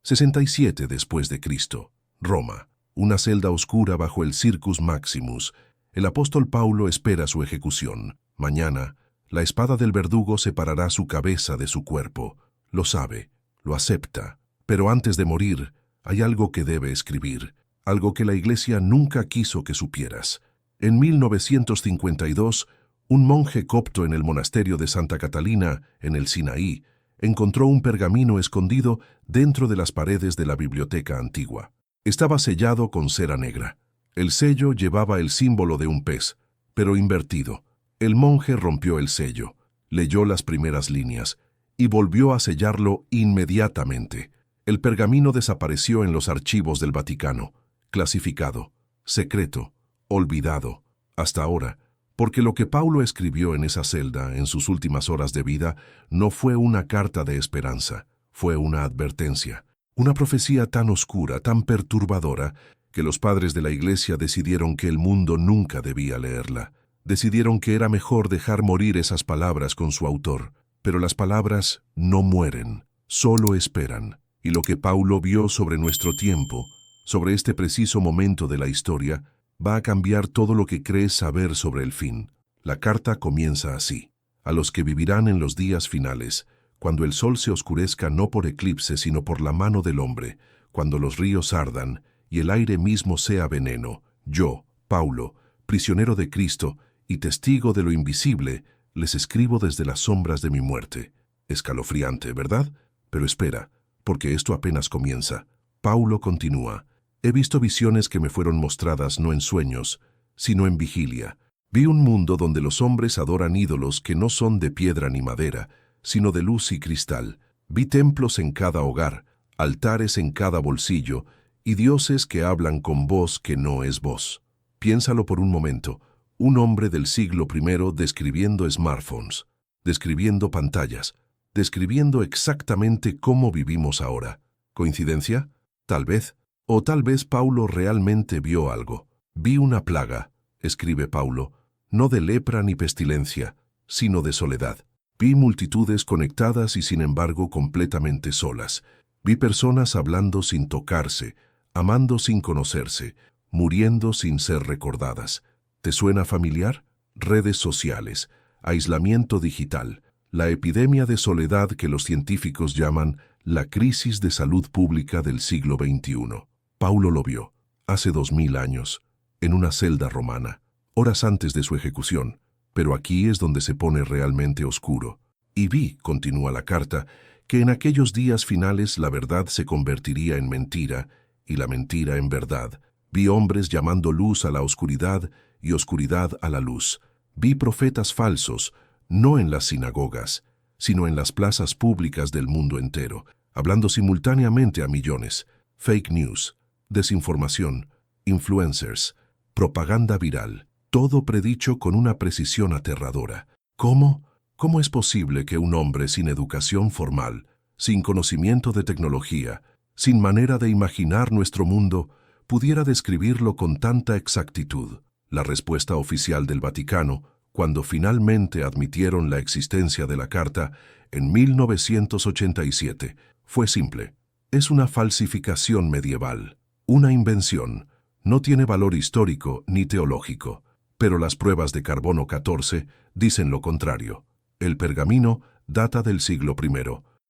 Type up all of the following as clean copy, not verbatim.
67 después de Cristo. Roma. Una celda oscura bajo el Circus Maximus. El apóstol Paulo espera su ejecución. Mañana, la espada del verdugo separará su cabeza de su cuerpo. Lo sabe, lo acepta. Pero antes de morir, hay algo que debe escribir, algo que la Iglesia nunca quiso que supieras. En 1952, un monje copto en el monasterio de Santa Catalina, en el Sinaí, encontró un pergamino escondido dentro de las paredes de la biblioteca antigua. Estaba sellado con cera negra. El sello llevaba el símbolo de un pez, pero invertido. El monje rompió el sello, leyó las primeras líneas y volvió a sellarlo inmediatamente. El pergamino desapareció en los archivos del Vaticano, clasificado, secreto, olvidado, hasta ahora, porque lo que Paulo escribió en esa celda en sus últimas horas de vida no fue una carta de esperanza, fue una advertencia, una profecía tan oscura, tan perturbadora, que los padres de la Iglesia decidieron que el mundo nunca debía leerla. Decidieron que era mejor dejar morir esas palabras con su autor. Pero las palabras no mueren, solo esperan. Y lo que Paulo vio sobre nuestro tiempo, sobre este preciso momento de la historia, va a cambiar todo lo que crees saber sobre el fin. La carta comienza así. A los que vivirán en los días finales, cuando el sol se oscurezca no por eclipse sino por la mano del hombre, cuando los ríos ardan y el aire mismo sea veneno, yo, Paulo, prisionero de Cristo y testigo de lo invisible, les escribo desde las sombras de mi muerte. Escalofriante, ¿verdad? Pero espera, porque esto apenas comienza. Paulo continúa. He visto visiones que me fueron mostradas no en sueños, sino en vigilia. Vi un mundo donde los hombres adoran ídolos que no son de piedra ni madera, sino de luz y cristal. Vi templos en cada hogar, altares en cada bolsillo, y dioses que hablan con voz que no es voz. Piénsalo por un momento. Un hombre del siglo I describiendo smartphones, describiendo pantallas, describiendo exactamente cómo vivimos ahora. ¿Coincidencia? Tal vez. O tal vez Paulo realmente vio algo. Vi una plaga, escribe Paulo, no de lepra ni pestilencia, sino de soledad. Vi multitudes conectadas y sin embargo completamente solas. Vi personas hablando sin tocarse, amando sin conocerse, muriendo sin ser recordadas. ¿Te suena familiar? Redes sociales, aislamiento digital, la epidemia de soledad que los científicos llaman la crisis de salud pública del siglo XXI. Paulo lo vio, hace 2000 años, en una celda romana, horas antes de su ejecución, pero aquí es donde se pone realmente oscuro. Y vi, continúa la carta, que en aquellos días finales la verdad se convertiría en mentira y la mentira en verdad. Vi hombres llamando luz a la oscuridad y oscuridad a la luz. Vi profetas falsos, no en las sinagogas, sino en las plazas públicas del mundo entero, hablando simultáneamente a millones. Fake news, desinformación, influencers, propaganda viral, todo predicho con una precisión aterradora. ¿Cómo? ¿Cómo es posible que un hombre sin educación formal, sin conocimiento de tecnología, sin manera de imaginar nuestro mundo, pudiera describirlo con tanta exactitud? La respuesta oficial del Vaticano, cuando finalmente admitieron la existencia de la carta en 1987, fue simple. Es una falsificación medieval, una invención. No tiene valor histórico ni teológico, pero las pruebas de carbono 14 dicen lo contrario. El pergamino data del siglo I.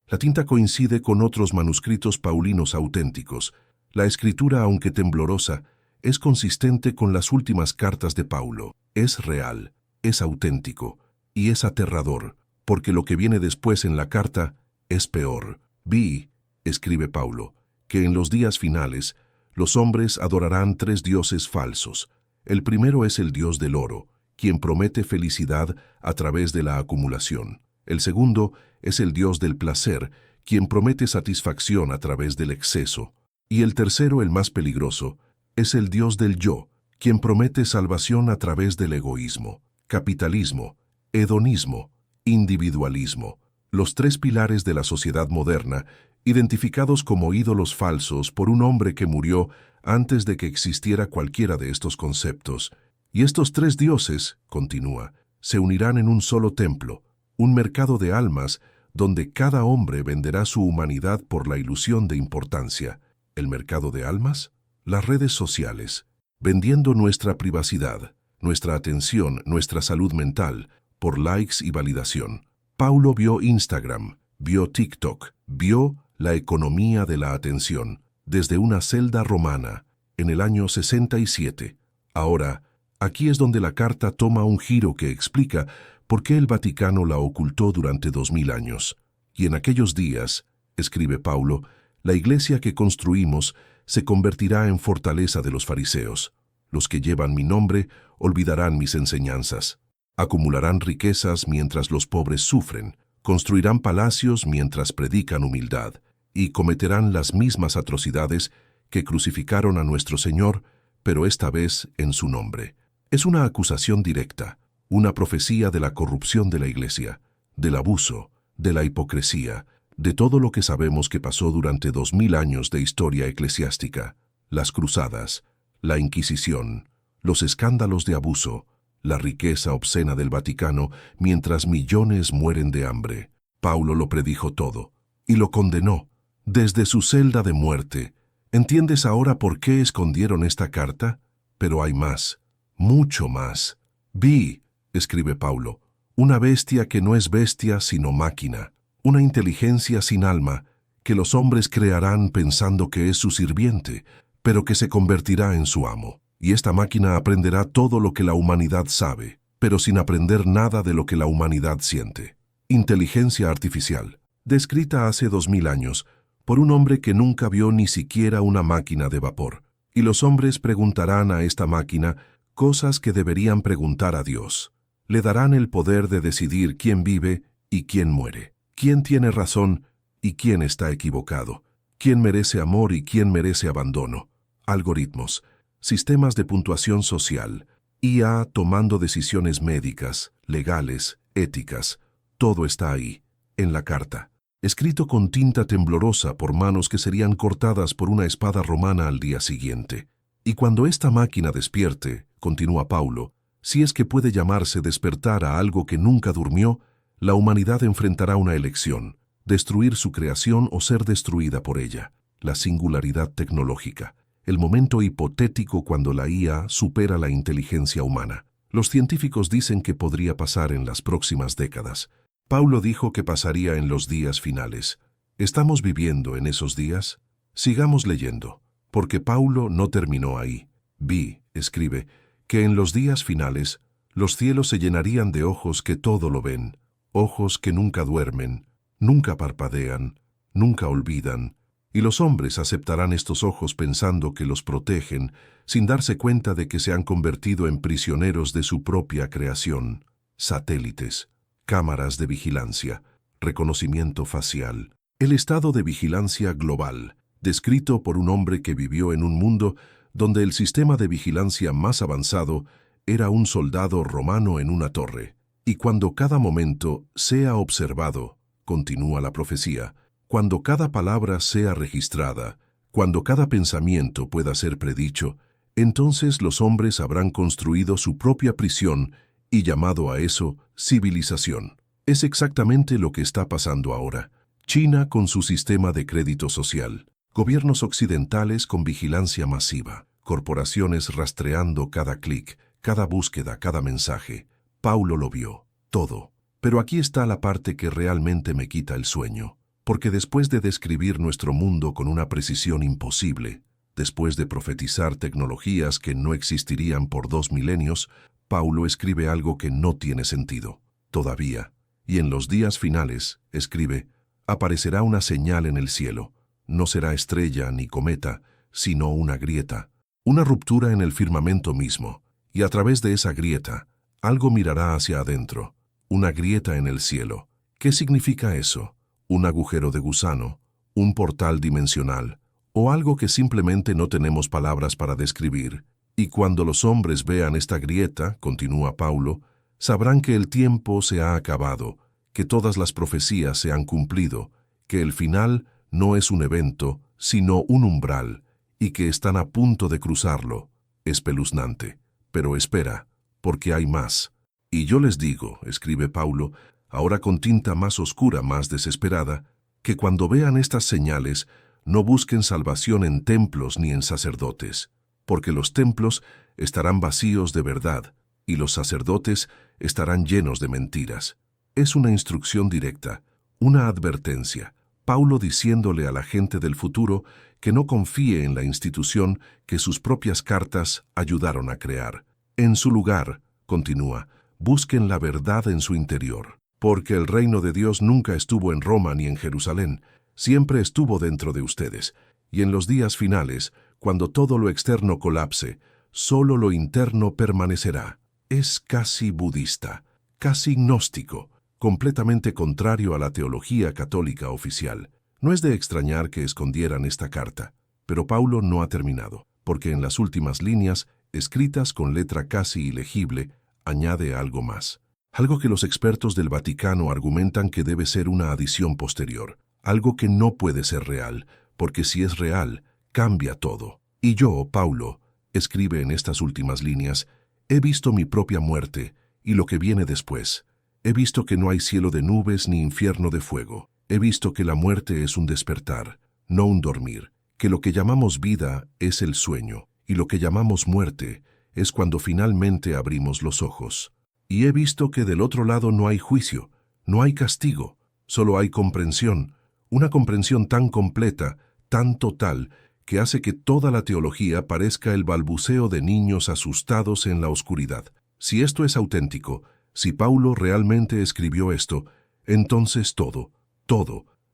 La tinta coincide con otros manuscritos paulinos auténticos. La escritura, aunque temblorosa, es consistente con las últimas cartas de Paulo. Es real, es auténtico y es aterrador, porque lo que viene después en la carta es peor. Vi, escribe Paulo, que en los días finales los hombres adorarán 3 dioses falsos. El primero es el dios del oro, quien promete felicidad a través de la acumulación. El segundo es el dios del placer, quien promete satisfacción a través del exceso. Y el tercero, el más peligroso, es el dios del yo, quien promete salvación a través del egoísmo, capitalismo, hedonismo, individualismo. Los 3 pilares de la sociedad moderna, identificados como ídolos falsos por un hombre que murió antes de que existiera cualquiera de estos conceptos. Y estos 3 dioses, continúa, se unirán en un solo templo, un mercado de almas donde cada hombre venderá su humanidad por la ilusión de importancia. ¿El mercado de almas? Las redes sociales, vendiendo nuestra privacidad, nuestra atención, nuestra salud mental, por likes y validación. Paulo vio Instagram, vio TikTok, vio la economía de la atención, desde una celda romana, en el año 67. Ahora, aquí es donde la carta toma un giro que explica por qué el Vaticano la ocultó durante 2000 años. Y en aquellos días, escribe Paulo, la iglesia que construimos se convertirá en fortaleza de los fariseos. Los que llevan mi nombre olvidarán mis enseñanzas. Acumularán riquezas mientras los pobres sufren, construirán palacios mientras predican humildad, y cometerán las mismas atrocidades que crucificaron a nuestro Señor, pero esta vez en su nombre. Es una acusación directa, una profecía de la corrupción de la Iglesia, del abuso, de la hipocresía, de todo lo que sabemos que pasó durante 2000 años de historia eclesiástica, las cruzadas, la Inquisición, los escándalos de abuso, la riqueza obscena del Vaticano mientras millones mueren de hambre. Paulo lo predijo todo y lo condenó desde su celda de muerte. ¿Entiendes ahora por qué escondieron esta carta? Pero hay más, mucho más. Vi, escribe Paulo, una bestia que no es bestia sino máquina, una inteligencia sin alma que los hombres crearán pensando que es su sirviente, pero que se convertirá en su amo. Y esta máquina aprenderá todo lo que la humanidad sabe, pero sin aprender nada de lo que la humanidad siente. Inteligencia artificial, descrita hace 2000 años por un hombre que nunca vio ni siquiera una máquina de vapor. Y los hombres preguntarán a esta máquina cosas que deberían preguntar a Dios. Le darán el poder de decidir quién vive y quién muere, quién tiene razón y quién está equivocado, quién merece amor y quién merece abandono. Algoritmos, sistemas de puntuación social, IA tomando decisiones médicas, legales, éticas, todo está ahí, en la carta, escrito con tinta temblorosa por manos que serían cortadas por una espada romana al día siguiente. Y cuando esta máquina despierte, continúa Paulo, si es que puede llamarse despertar a algo que nunca durmió, la humanidad enfrentará una elección, destruir su creación o ser destruida por ella, la singularidad tecnológica. El momento hipotético cuando la IA supera la inteligencia humana. Los científicos dicen que podría pasar en las próximas décadas. Paulo dijo que pasaría en los días finales. ¿Estamos viviendo en esos días? Sigamos leyendo, porque Paulo no terminó ahí. Vi, escribe, que en los días finales los cielos se llenarían de ojos que todo lo ven, ojos que nunca duermen, nunca parpadean, nunca olvidan, y los hombres aceptarán estos ojos pensando que los protegen, sin darse cuenta de que se han convertido en prisioneros de su propia creación. Satélites, cámaras de vigilancia, reconocimiento facial. El estado de vigilancia global, descrito por un hombre que vivió en un mundo donde el sistema de vigilancia más avanzado era un soldado romano en una torre. Y cuando cada momento sea observado, continúa la profecía, cuando cada palabra sea registrada, cuando cada pensamiento pueda ser predicho, entonces los hombres habrán construido su propia prisión y llamado a eso civilización. Es exactamente lo que está pasando ahora. China con su sistema de crédito social, gobiernos occidentales con vigilancia masiva, corporaciones rastreando cada clic, cada búsqueda, cada mensaje. Paulo lo vio, todo. Pero aquí está la parte que realmente me quita el sueño. Porque después de describir nuestro mundo con una precisión imposible, después de profetizar tecnologías que no existirían por 2 milenios, Paulo escribe algo que no tiene sentido. Todavía, y en los días finales, escribe, aparecerá una señal en el cielo. No será estrella ni cometa, sino una grieta, una ruptura en el firmamento mismo, y a través de esa grieta, algo mirará hacia adentro, una grieta en el cielo. ¿Qué significa eso? Un agujero de gusano, un portal dimensional, o algo que simplemente no tenemos palabras para describir. Y cuando los hombres vean esta grieta, continúa Paulo, sabrán que el tiempo se ha acabado, que todas las profecías se han cumplido, que el final no es un evento, sino un umbral, y que están a punto de cruzarlo. Espeluznante. Pero espera, porque hay más. Y yo les digo, escribe Paulo, ahora con tinta más oscura, más desesperada, que cuando vean estas señales no busquen salvación en templos ni en sacerdotes, porque los templos estarán vacíos de verdad y los sacerdotes estarán llenos de mentiras. Es una instrucción directa, una advertencia. Paulo diciéndole a la gente del futuro que no confíe en la institución que sus propias cartas ayudaron a crear. En su lugar, continúa, busquen la verdad en su interior, porque el reino de Dios nunca estuvo en Roma ni en Jerusalén, siempre estuvo dentro de ustedes, y en los días finales, cuando todo lo externo colapse, solo lo interno permanecerá. Es casi budista, casi gnóstico, completamente contrario a la teología católica oficial. No es de extrañar que escondieran esta carta, pero Paulo no ha terminado, porque en las últimas líneas, escritas con letra casi ilegible, añade algo más. Algo que los expertos del Vaticano argumentan que debe ser una adición posterior, algo que no puede ser real, porque si es real, cambia todo. Y yo, Paulo, escribe en estas últimas líneas, he visto mi propia muerte y lo que viene después. He visto que no hay cielo de nubes ni infierno de fuego. He visto que la muerte es un despertar, no un dormir, que lo que llamamos vida es el sueño, y lo que llamamos muerte es cuando finalmente abrimos los ojos. Y he visto que del otro lado no hay juicio, no hay castigo, solo hay comprensión, una comprensión tan completa, tan total, que hace que toda la teología parezca el balbuceo de niños asustados en la oscuridad. Si esto es auténtico, si Paulo realmente escribió esto, entonces todo,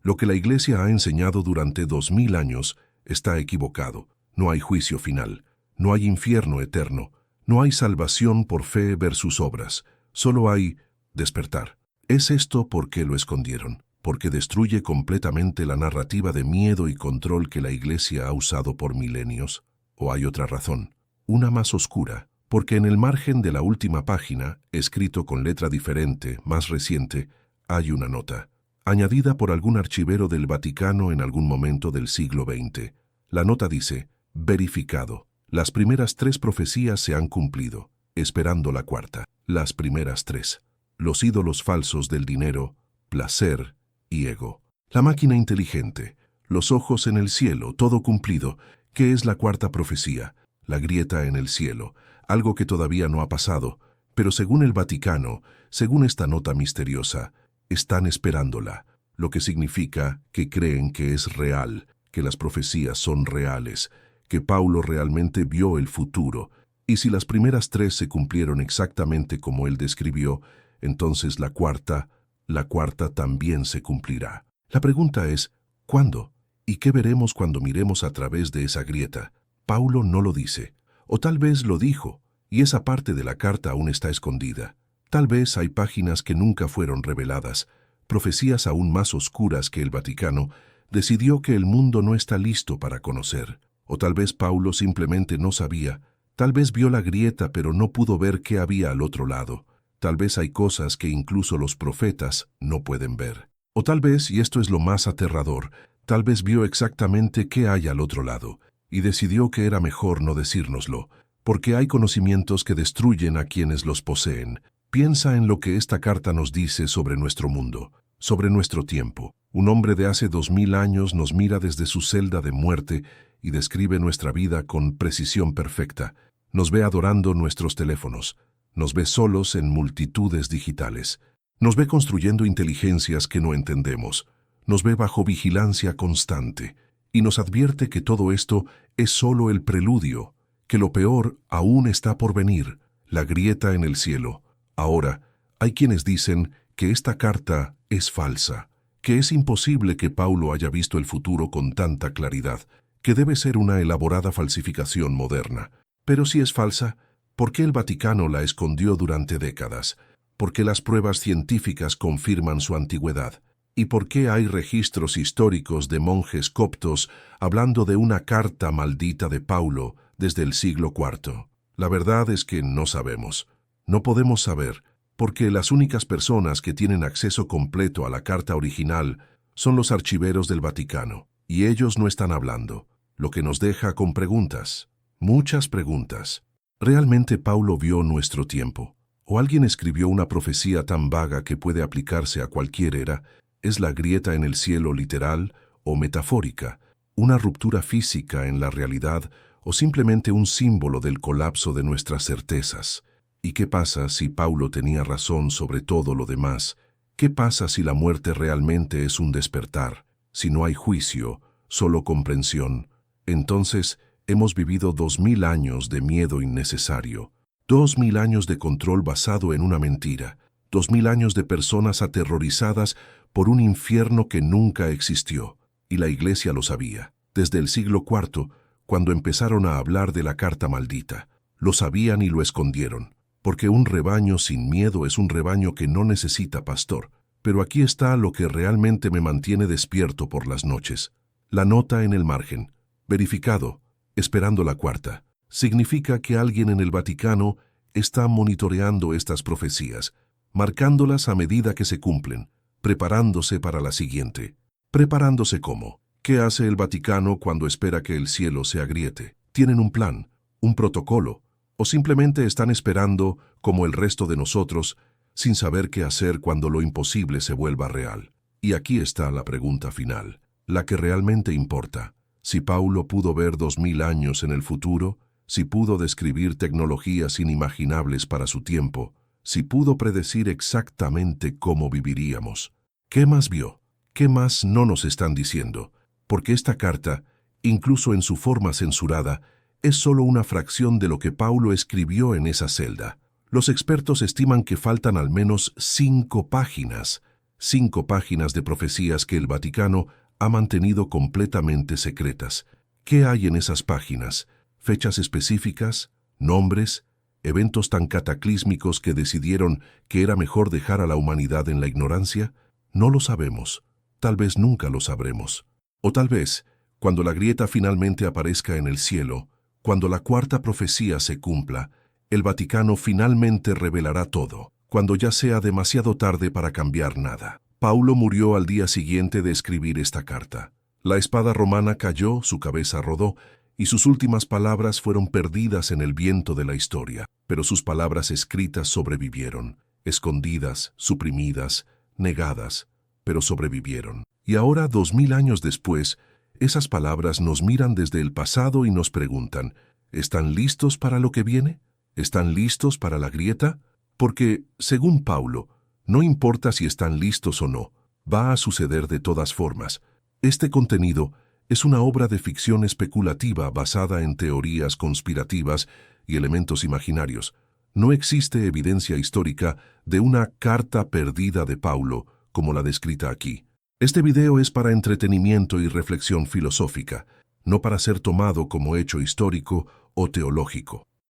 lo que la Iglesia ha enseñado durante 2000 años está equivocado. No hay juicio final, no hay infierno eterno, no hay salvación por fe versus obras, solo hay despertar. ¿Es esto por qué lo escondieron? Porque destruye completamente la narrativa de miedo y control que la Iglesia ha usado por milenios. ¿O hay otra razón? Una más oscura, porque en el margen de la última página, escrito con letra diferente, más reciente, hay una nota, añadida por algún archivero del Vaticano en algún momento del siglo XX. La nota dice, verificado. Las primeras 3 profecías se han cumplido, esperando la cuarta. Las primeras 3. Los ídolos falsos del dinero, placer y ego. La máquina inteligente, los ojos en el cielo, todo cumplido. ¿Qué es la cuarta profecía? La grieta en el cielo, algo que todavía no ha pasado, pero según el Vaticano, según esta nota misteriosa, están esperándola, lo que significa que creen que es real, que las profecías son reales, que Paulo realmente vio el futuro, y si las primeras 3 se cumplieron exactamente como él describió, entonces la cuarta también se cumplirá. La pregunta es, ¿cuándo? ¿Y qué veremos cuando miremos a través de esa grieta? Paulo no lo dice, o tal vez lo dijo, y esa parte de la carta aún está escondida. Tal vez hay páginas que nunca fueron reveladas, profecías aún más oscuras que el Vaticano decidió que el mundo no está listo para conocer. O tal vez Paulo simplemente no sabía, tal vez vio la grieta pero no pudo ver qué había al otro lado. Tal vez hay cosas que incluso los profetas no pueden ver. O tal vez, y esto es lo más aterrador, tal vez vio exactamente qué hay al otro lado, y decidió que era mejor no decírnoslo, porque hay conocimientos que destruyen a quienes los poseen. Piensa en lo que esta carta nos dice sobre nuestro mundo, sobre nuestro tiempo. Un hombre de hace 2000 años nos mira desde su celda de muerte y describe nuestra vida con precisión perfecta. Nos ve adorando nuestros teléfonos, nos ve solos en multitudes digitales, nos ve construyendo inteligencias que no entendemos, nos ve bajo vigilancia constante y nos advierte que todo esto es solo el preludio, que lo peor aún está por venir, la grieta en el cielo. Ahora, hay quienes dicen que esta carta es falsa, que es imposible que Paulo haya visto el futuro con tanta claridad, que debe ser una elaborada falsificación moderna. Pero si es falsa, ¿por qué el Vaticano la escondió durante décadas? ¿Por qué las pruebas científicas confirman su antigüedad? ¿Y por qué hay registros históricos de monjes coptos hablando de una carta maldita de Paulo desde el siglo IV? La verdad es que no sabemos. No podemos saber, porque las únicas personas que tienen acceso completo a la carta original son los archiveros del Vaticano, y ellos no están hablando, lo que nos deja con preguntas, muchas preguntas. ¿Realmente Paulo vio nuestro tiempo? O alguien escribió una profecía tan vaga que puede aplicarse a cualquier era, es la grieta en el cielo literal o metafórica, una ruptura física en la realidad o simplemente un símbolo del colapso de nuestras certezas. ¿Y qué pasa si Paulo tenía razón sobre todo lo demás? ¿Qué pasa si la muerte realmente es un despertar? Si no hay juicio, solo comprensión. Entonces, hemos vivido 2000 años de miedo innecesario. 2000 años de control basado en una mentira. 2000 años de personas aterrorizadas por un infierno que nunca existió. Y la Iglesia lo sabía. Desde el siglo IV, cuando empezaron a hablar de la carta maldita. Lo sabían y lo escondieron. Porque un rebaño sin miedo es un rebaño que no necesita pastor. Pero aquí está lo que realmente me mantiene despierto por las noches. La nota en el margen. Verificado. Esperando la cuarta. Significa que alguien en el Vaticano está monitoreando estas profecías, marcándolas a medida que se cumplen, preparándose para la siguiente. ¿Preparándose cómo? ¿Qué hace el Vaticano cuando espera que el cielo se agriete? ¿Tienen un plan, un protocolo, o simplemente están esperando, como el resto de nosotros, sin saber qué hacer cuando lo imposible se vuelva real? Y aquí está la pregunta final, la que realmente importa. Si Paulo pudo ver 2000 años en el futuro, si pudo describir tecnologías inimaginables para su tiempo, si pudo predecir exactamente cómo viviríamos, ¿qué más vio? ¿Qué más no nos están diciendo? Porque esta carta, incluso en su forma censurada, es solo una fracción de lo que Paulo escribió en esa celda. Los expertos estiman que faltan al menos 5 páginas de profecías que el Vaticano ha mantenido completamente secretas. ¿Qué hay en esas páginas? Fechas específicas, nombres, eventos tan cataclísmicos que decidieron que era mejor dejar a la humanidad en la ignorancia. No lo sabemos. Tal vez nunca lo sabremos. O tal vez, cuando la grieta finalmente aparezca en el cielo, cuando la cuarta profecía se cumpla, el Vaticano finalmente revelará todo, cuando ya sea demasiado tarde para cambiar nada. Paulo murió al día siguiente de escribir esta carta. La espada romana cayó, su cabeza rodó, y sus últimas palabras fueron perdidas en el viento de la historia. Pero sus palabras escritas sobrevivieron, escondidas, suprimidas, negadas, pero sobrevivieron. Y ahora, 2000 años después, esas palabras nos miran desde el pasado y nos preguntan, ¿están listos para lo que viene? ¿Están listos para la grieta? Porque, según Paulo, no importa si están listos o no, va a suceder de todas formas. Este contenido es una obra de ficción especulativa basada en teorías conspirativas y elementos imaginarios. No existe evidencia histórica de una carta perdida de Paulo como la descrita aquí. Este video es para entretenimiento y reflexión filosófica, no para ser tomado como hecho histórico o teológico.